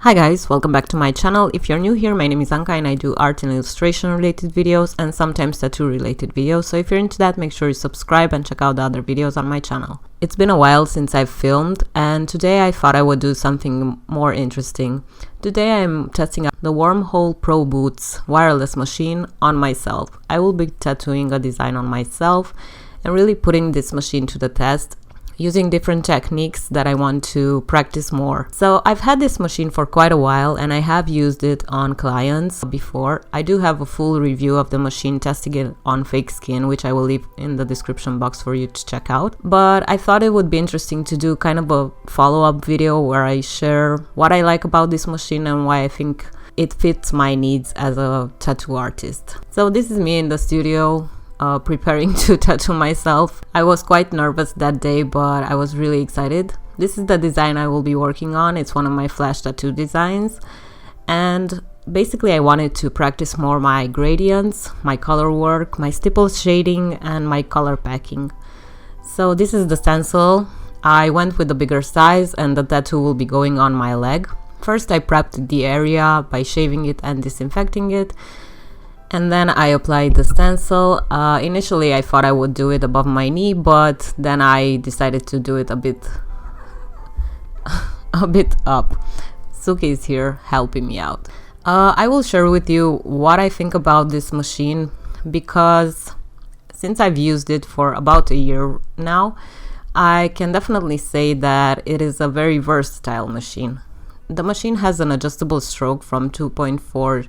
Hi guys, welcome back to my channel. If you're new here, my name is Anca and I do art and illustration related videos and sometimes tattoo related videos. So if you're into that, make sure you subscribe and check out the other videos on my channel. It's been a while since I've filmed and today I thought I would do something more interesting. Today I'm testing out the Wormhole Pro Boots wireless machine on myself. I will be tattooing a design on myself and really putting this machine to the test, using different techniques that I want to practice more. So I've had this machine for quite a while and I have used it on clients before. I do have a full review of the machine testing it on fake skin, which I will leave in the description box for you to check out. But I thought it would be interesting to do kind of a follow-up video where I share what I like about this machine and why I think it fits my needs as a tattoo artist. So this is me in the studio, preparing to tattoo myself. I was quite nervous that day, but I was really excited. This is the design I will be working on. It's one of my flash tattoo designs, and basically I wanted to practice more my gradients, my color work, my stipple shading, and my color packing. So this is the stencil. I went with the bigger size and the tattoo will be going on my leg. First I prepped the area by shaving it and disinfecting it, and then I applied the stencil. Initially I thought I would do it above my knee, but then I decided to do it a bit up. Suki is here helping me out. I will share with you what I think about this machine, because since I've used it for about a year now, I can definitely say that it is a very versatile machine. The machine has an adjustable stroke from 2.4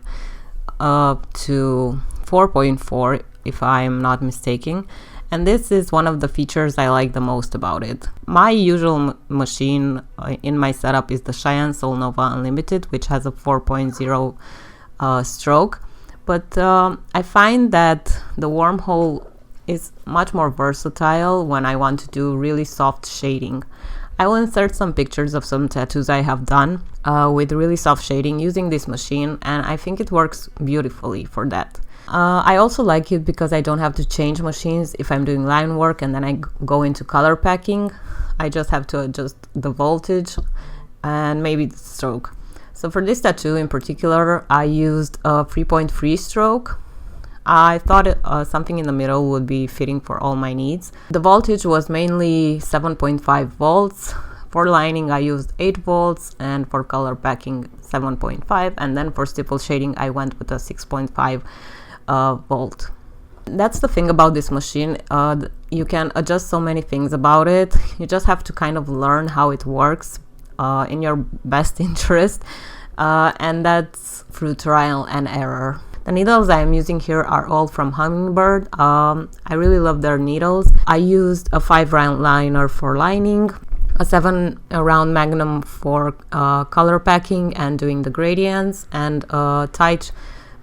to 4.4 if I'm not mistaken, and this is one of the features I like the most about it. My usual machine in my setup is the Cheyenne Soul Nova Unlimited, which has a 4.0 stroke, but I find that the Wormhole is much more versatile when I want to do really soft shading. I will insert some pictures of some tattoos I have done with really soft shading using this machine, and I think it works beautifully for that. I also like it because I don't have to change machines if I'm doing line work and then I go into color packing. I just have to adjust the voltage and maybe the stroke. So for this tattoo in particular, I used a 3.3 stroke. I thought something in the middle would be fitting for all my needs. The voltage was mainly 7.5 volts. For lining I used 8 volts, and for color packing 7.5, and then for stipple shading I went with a 6.5 volt. That's the thing about this machine. You can adjust so many things about it. You just have to kind of learn how it works in your best interest, and that's through trial and error. The needles I am using here are all from Hummingbird. I really love their needles. I used a 5-round liner for lining, a 7-round Magnum for color packing and doing the gradients, and a tight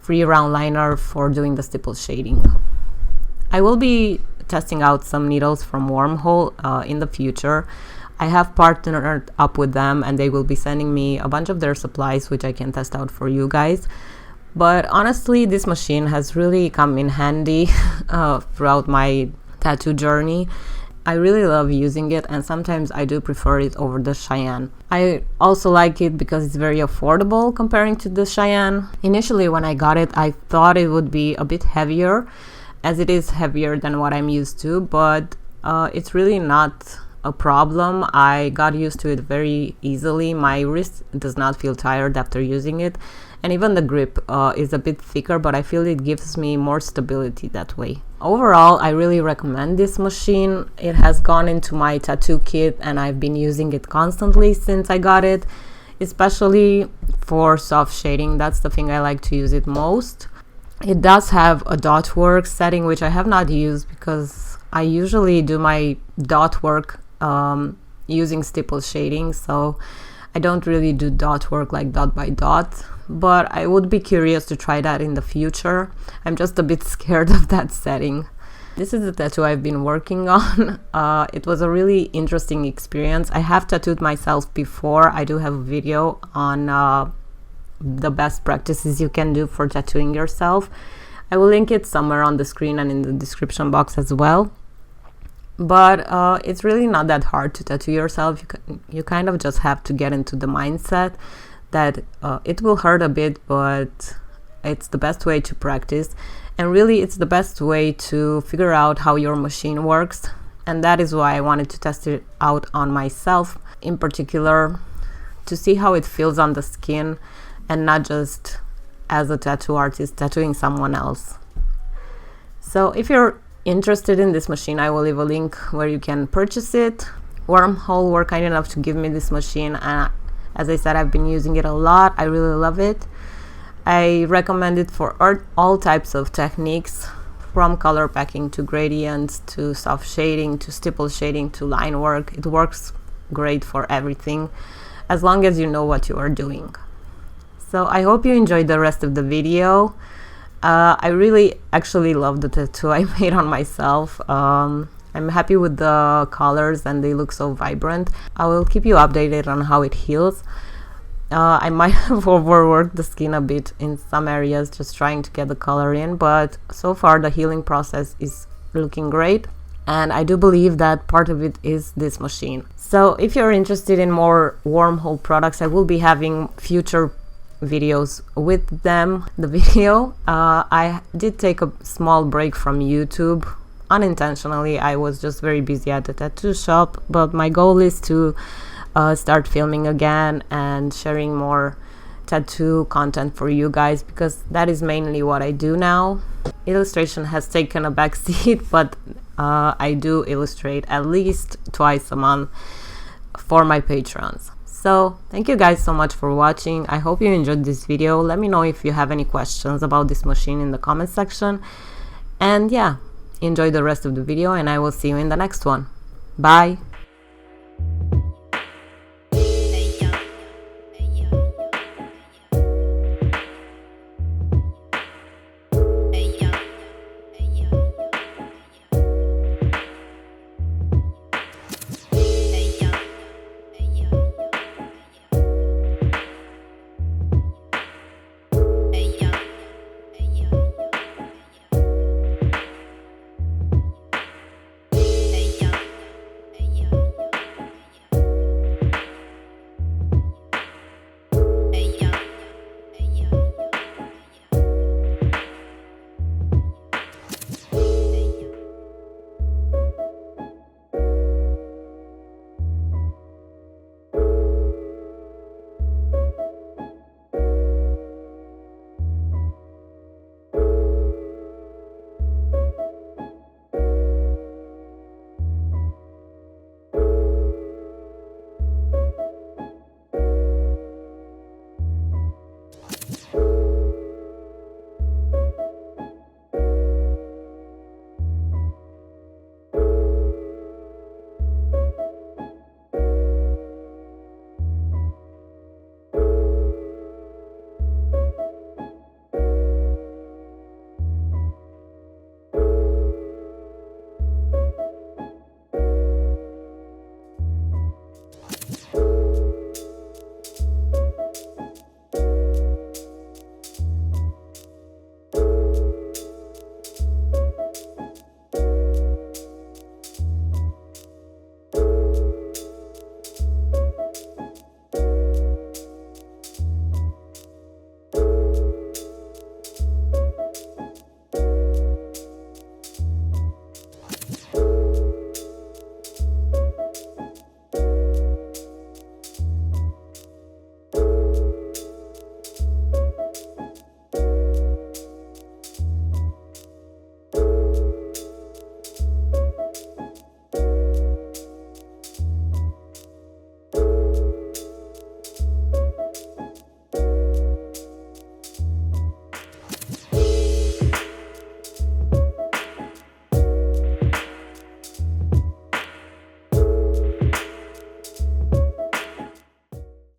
3-round liner for doing the stipple shading. I will be testing out some needles from Wormhole in the future. I have partnered up with them and they will be sending me a bunch of their supplies which I can test out for you guys. But honestly, this machine has really come in handy throughout my tattoo journey. I really love using it, and sometimes I do prefer it over the Cheyenne. I also like it because it's very affordable comparing to the Cheyenne. Initially when I got it, I thought it would be a bit heavier, as it is heavier than what I'm used to, but it's really not a problem. I got used to it very easily. My wrist does not feel tired after using it, and even the grip is a bit thicker, but I feel it gives me more stability that way. Overall, I really recommend this machine. It has gone into my tattoo kit and I've been using it constantly since I got it, especially for soft shading. That's the thing I like to use it most. It does have a dot work setting, which I have not used because I usually do my dot work using stipple shading, so I don't really do dot work like dot by dot, but I would be curious to try that in the future. I'm just a bit scared of that setting. This is the tattoo I've been working on. It was a really interesting experience. I have tattooed myself before. I do have a video on the best practices you can do for tattooing yourself. I will link it somewhere on the screen and in the description box as well. But it's really not that hard to tattoo yourself. You kind of just have to get into the mindset that it will hurt a bit, but it's the best way to practice, and really it's the best way to figure out how your machine works. And that is why I wanted to test it out on myself in particular, to see how it feels on the skin, and not just as a tattoo artist tattooing someone else. So if you're interested in this machine, I will leave a link where you can purchase it. Wormhole were kind enough to give me this machine, and as I said, I've been using it a lot. I really love it. I recommend it for all types of techniques, from color packing to gradients to soft shading to stipple shading to line work. It works great for everything, as long as you know what you are doing. So I hope you enjoyed the rest of the video. I really actually love the tattoo I made on myself. I'm happy with the colors and they look so vibrant. I will keep you updated on how it heals. I might have overworked the skin a bit in some areas, just trying to get the color in, but so far the healing process is looking great, and I do believe that part of it is this machine. So if you're interested in more Wormhole products, I will be having future videos with them. The video, I did take a small break from YouTube unintentionally. I was just very busy at the tattoo shop, but my goal is to start filming again and sharing more tattoo content for you guys, because that is mainly what I do now. Illustration has taken a back seat, but I do illustrate at least twice a month for my patrons. So thank you guys so much for watching. I hope you enjoyed this video. Let me know if you have any questions about this machine in the comment section, and yeah, enjoy the rest of the video, and I will see you in the next one. Bye.